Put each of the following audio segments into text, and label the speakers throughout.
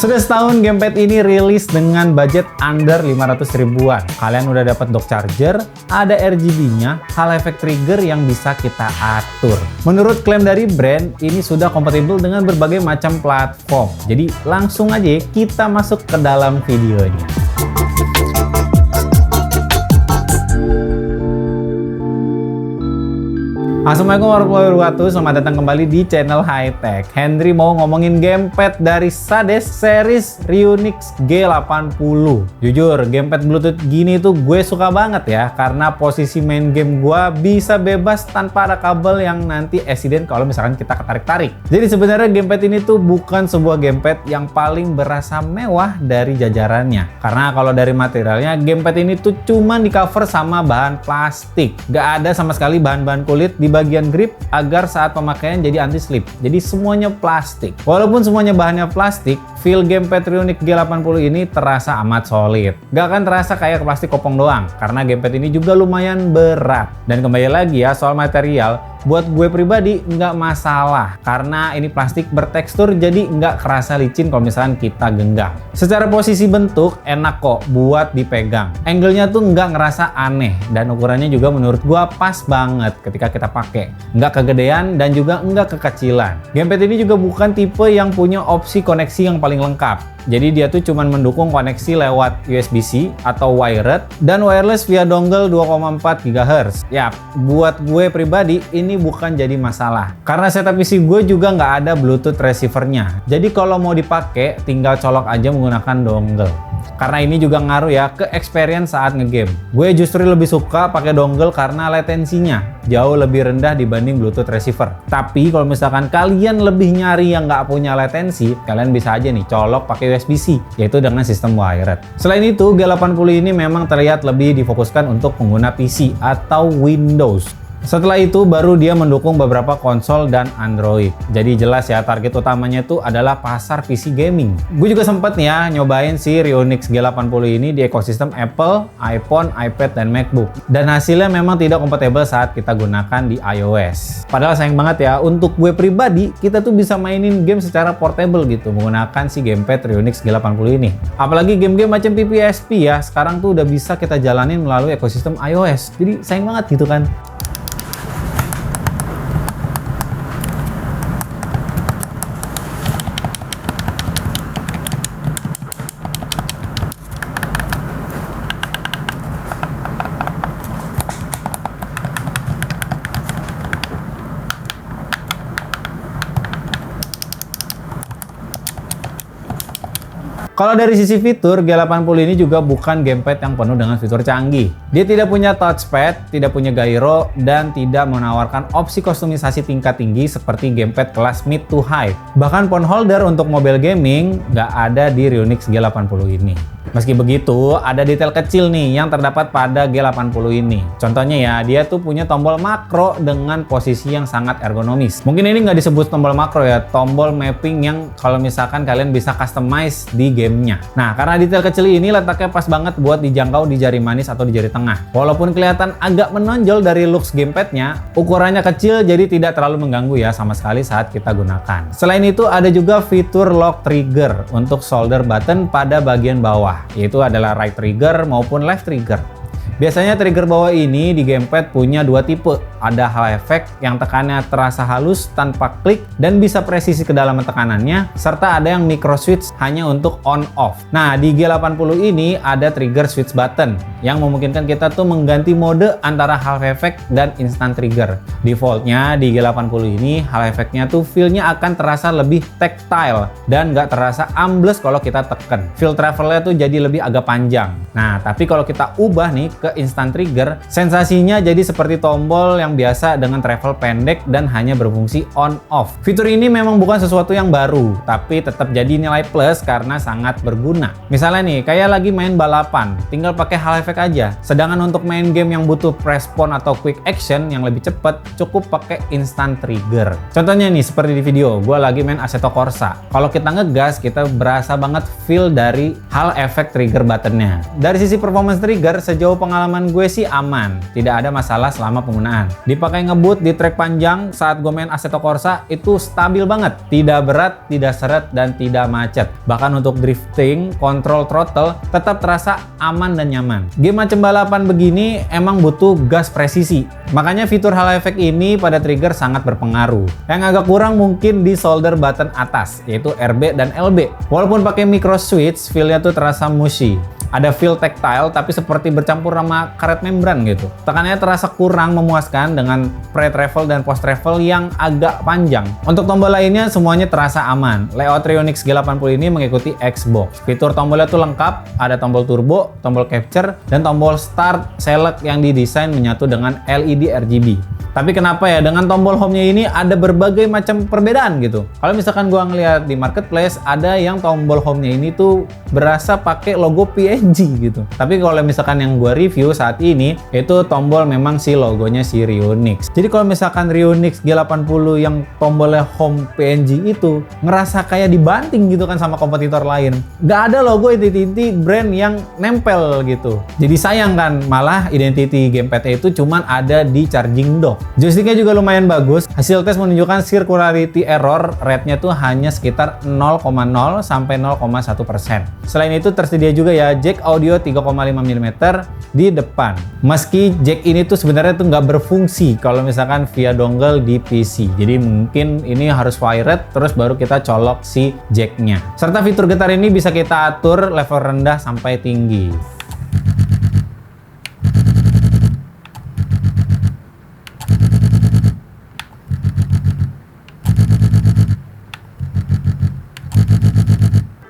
Speaker 1: Sudah setahun gamepad ini rilis dengan budget under 500 ribuan. Kalian udah dapat dock charger, ada RGB-nya, hal efek trigger yang bisa kita atur. Menurut klaim dari brand, ini sudah kompatibel dengan berbagai macam platform. Jadi langsung aja kita masuk ke dalam videonya. Assalamualaikum warahmatullahi wabarakatuh, selamat datang kembali di channel High Tech. Henry mau ngomongin gamepad dari Sades series Ryunix G80. Jujur, gamepad Bluetooth gini tuh gue suka banget ya, karena posisi main game gue bisa bebas tanpa ada kabel yang nanti accident kalau misalkan kita ketarik-tarik. Jadi sebenarnya gamepad ini tuh bukan sebuah gamepad yang paling berasa mewah dari jajarannya. Karena kalau dari materialnya, gamepad ini tuh cuma di cover sama bahan plastik. Gak ada sama sekali bahan-bahan kulit di bagian grip agar saat pemakaian jadi anti-slip. Jadi semuanya plastik. Walaupun semuanya bahannya plastik, feel gamepad Ryunix G80 ini terasa amat solid. Gak akan terasa kayak plastik kopong doang, karena gamepad ini juga lumayan berat. Dan kembali lagi ya soal material, buat gue pribadi nggak masalah, karena ini plastik bertekstur jadi nggak kerasa licin kalau misalkan kita genggam. Secara posisi bentuk enak kok buat dipegang. Angle-nya tuh nggak ngerasa aneh, dan ukurannya juga menurut gue pas banget ketika kita pakai. Nggak kegedean dan juga nggak kekecilan. Gamepad ini juga bukan tipe yang punya opsi koneksi yang paling lengkap. Jadi dia tuh cuma mendukung koneksi lewat USB-C atau wired dan wireless via dongle 2,4 GHz. Yap, buat gue pribadi ini bukan jadi masalah. Karena setup PC gue juga nggak ada Bluetooth receiver-nya. Jadi kalau mau dipakai, tinggal colok aja menggunakan dongle. Karena ini juga ngaruh ya ke experience saat ngegame. Gue justru lebih suka pakai dongle karena latensinya jauh lebih rendah dibanding Bluetooth receiver. Tapi kalau misalkan kalian lebih nyari yang nggak punya latensi, kalian bisa aja nih colok pakai USB-C, yaitu dengan sistem wired. Selain itu, G80 ini memang terlihat lebih difokuskan untuk pengguna PC atau Windows. Setelah itu baru dia mendukung beberapa konsol dan Android. Jadi jelas ya target utamanya itu adalah pasar PC gaming. Gue juga sempet ya nyobain si Ryunix G80 ini di ekosistem Apple, iPhone, iPad, dan MacBook. Dan hasilnya memang tidak kompatibel saat kita gunakan di iOS. Padahal sayang banget ya, untuk gue pribadi kita tuh bisa mainin game secara portable gitu menggunakan si gamepad Ryunix G80 ini. Apalagi game-game macam PPSP ya, sekarang tuh udah bisa kita jalanin melalui ekosistem iOS. Jadi sayang banget gitu kan. Kalau dari sisi fitur, G80 ini juga bukan gamepad yang penuh dengan fitur canggih. Dia tidak punya touchpad, tidak punya gyro, dan tidak menawarkan opsi kustomisasi tingkat tinggi seperti gamepad kelas mid to high. Bahkan phone holder untuk mobile gaming nggak ada di Ryunix G80 ini. Meski begitu, ada detail kecil nih yang terdapat pada G80 ini. Contohnya ya, dia tuh punya tombol makro dengan posisi yang sangat ergonomis. Mungkin ini nggak disebut tombol makro ya, tombol mapping yang kalau misalkan kalian bisa customize di gamenya. Nah, karena detail kecil ini letaknya pas banget buat dijangkau di jari manis atau di jari tengah. Walaupun kelihatan agak menonjol dari looks gamepadnya, ukurannya kecil jadi tidak terlalu mengganggu ya sama sekali saat kita gunakan. Selain itu, ada juga fitur lock trigger untuk shoulder button pada bagian bawah, yaitu adalah right trigger maupun left trigger. Biasanya trigger bawah ini di gamepad punya dua tipe. Ada hal efek yang tekannya terasa halus tanpa klik dan bisa presisi ke dalam tekanannya, serta ada yang micro switch hanya untuk on off. Nah, di G80 ini ada trigger switch button yang memungkinkan kita tuh mengganti mode antara hal efek dan instant trigger. Defaultnya di G80 ini hal efeknya tuh feel-nya akan terasa lebih tactile dan nggak terasa ambles kalau kita tekan. Feel travelnya tuh jadi lebih agak panjang. Nah, tapi kalau kita ubah nih ke instant trigger, sensasinya jadi seperti tombol yang biasa dengan travel pendek dan hanya berfungsi on off. Fitur ini memang bukan sesuatu yang baru, tapi tetap jadi nilai plus karena sangat berguna. Misalnya nih, kayak lagi main balapan, tinggal pakai hal efek aja. Sedangkan untuk main game yang butuh respawn atau quick action yang lebih cepat, cukup pakai instant trigger. Contohnya nih, seperti di video, gue lagi main Assetto Corsa. Kalau kita ngegas, kita berasa banget feel dari hal efek trigger buttonnya. Dari sisi performance trigger, sejauh pengalaman pengalaman gue sih aman, tidak ada masalah selama penggunaan. Dipakai ngebut di trek panjang saat gue main Assetto Corsa itu stabil banget, tidak berat, tidak seret, dan tidak macet. Bahkan untuk drifting, kontrol throttle tetap terasa aman dan nyaman. Game macam balapan begini emang butuh gas presisi. Makanya fitur halo effect ini pada trigger sangat berpengaruh. Yang agak kurang mungkin di solder button atas, yaitu RB dan LB. Walaupun pakai micro switch, feel-nya tuh terasa mushy. Ada feel tactile tapi seperti bercampur sama karet membran gitu. Tekanannya terasa kurang memuaskan dengan pre-travel dan post-travel yang agak panjang. Untuk tombol lainnya semuanya terasa aman. Layout Ryonix G80 ini mengikuti Xbox. Fitur tombolnya tuh lengkap, ada tombol turbo, tombol capture, dan tombol start select yang didesain menyatu dengan LED RGB. Tapi kenapa ya dengan tombol home-nya ini ada berbagai macam perbedaan gitu. Kalau misalkan gua ngeliat di marketplace ada yang tombol home-nya ini tuh berasa pakai logo PNG gitu. Tapi kalau misalkan yang gua review saat ini itu tombol memang si logonya si Ryonix. Jadi kalau misalkan Ryonix G80 yang tombolnya home PNG itu ngerasa kayak dibanting gitu kan sama kompetitor lain. Gak ada logo identity brand yang nempel gitu. Jadi sayang kan malah identity gamepad itu cuman ada di charging dock. Joysticknya juga lumayan bagus. Hasil tes menunjukkan circularity error rate-nya tuh hanya sekitar 0,0 sampai 0,1%. Selain itu tersedia juga ya jack audio 3,5 mm di depan. Meski jack ini tuh sebenarnya tuh nggak berfungsi kalau misalkan via dongle di PC. Jadi mungkin ini harus wired terus baru kita colok si jacknya. Serta fitur getar ini bisa kita atur level rendah sampai tinggi.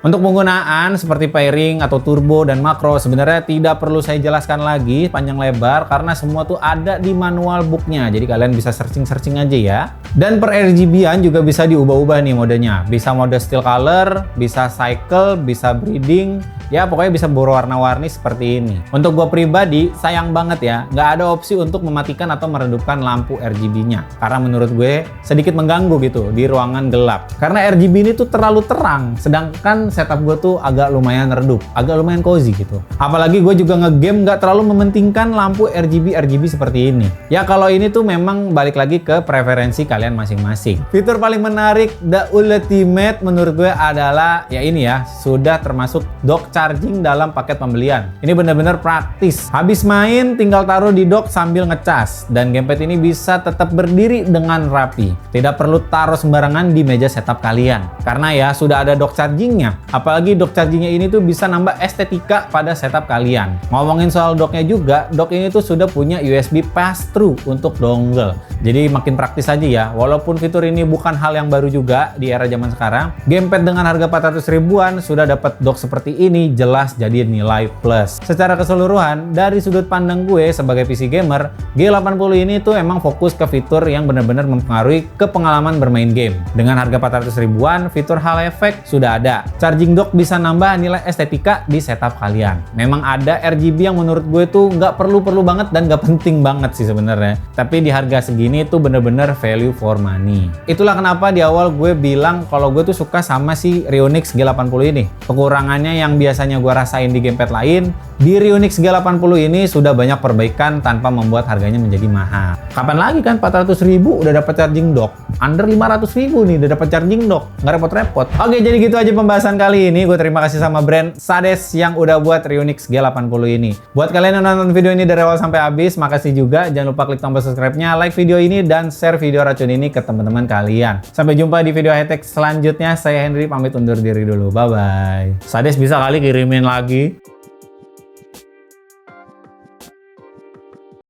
Speaker 1: Untuk penggunaan seperti pairing atau turbo dan makro sebenarnya tidak perlu saya jelaskan lagi panjang lebar karena semua tuh ada di manual booknya. Jadi kalian bisa searching aja ya. Dan per RGB-an juga bisa diubah-ubah nih modenya. Bisa mode still color, bisa cycle, bisa breeding. Ya pokoknya bisa berwarna-warni seperti ini. Untuk gua pribadi sayang banget ya nggak ada opsi untuk mematikan atau meredupkan lampu RGB-nya. Karena menurut gue sedikit mengganggu gitu di ruangan gelap. Karena RGB ini tuh terlalu terang. Sedangkan setup gue tuh agak lumayan redup, agak lumayan cozy gitu. Apalagi gue juga ngegame nggak terlalu mementingkan lampu RGB seperti ini. Ya kalau ini tuh memang balik lagi ke preferensi kalian masing-masing. Fitur paling menarik The Ultimate menurut gue adalah ya ini ya, sudah termasuk dock charging dalam paket pembelian. Ini benar-benar praktis. Habis main tinggal taruh di dock sambil ngecas dan gamepad ini bisa tetap berdiri dengan rapi. Tidak perlu taruh sembarangan di meja setup kalian. Karena ya sudah ada dock chargingnya. Apalagi dock chargingnya ini tuh bisa nambah estetika pada setup kalian. Ngomongin soal docknya juga, dock ini tuh sudah punya USB pass-through untuk dongle. Jadi makin praktis aja ya. Walaupun fitur ini bukan hal yang baru juga di era zaman sekarang, gamepad dengan harga 400 ribuan sudah dapat dock seperti ini jelas jadi nilai plus. Secara keseluruhan, dari sudut pandang gue sebagai PC gamer, G80 ini tuh emang fokus ke fitur yang benar-benar mempengaruhi ke pengalaman bermain game. Dengan harga 400 ribuan, fitur halo effect sudah ada. Charging dock bisa nambah nilai estetika di setup kalian. Memang ada RGB yang menurut gue tuh nggak perlu banget dan nggak penting banget sih sebenarnya. Tapi di harga segini tuh bener-bener value for money. Itulah kenapa di awal gue bilang kalau gue tuh suka sama si Ryonix G80 ini. Kekurangannya yang biasanya gue rasain di gamepad lain, di Ryonix G80 ini sudah banyak perbaikan tanpa membuat harganya menjadi mahal. Kapan lagi kan 400 ribu udah dapat charging dock? Under 500 ribu nih udah dapat charging dock. Nggak repot-repot. Oke, jadi gitu aja pembahasan kali ini. Gue terima kasih sama brand Sades yang udah buat Ryonix G80 ini. Buat kalian yang nonton video ini dari awal sampai habis, makasih juga. Jangan lupa klik tombol subscribe-nya, like video ini, dan share video racun ini ke teman-teman kalian. Sampai jumpa di video high-tech selanjutnya. Saya Henry pamit undur diri dulu. Bye-bye. Sades bisa kali kirimin lagi.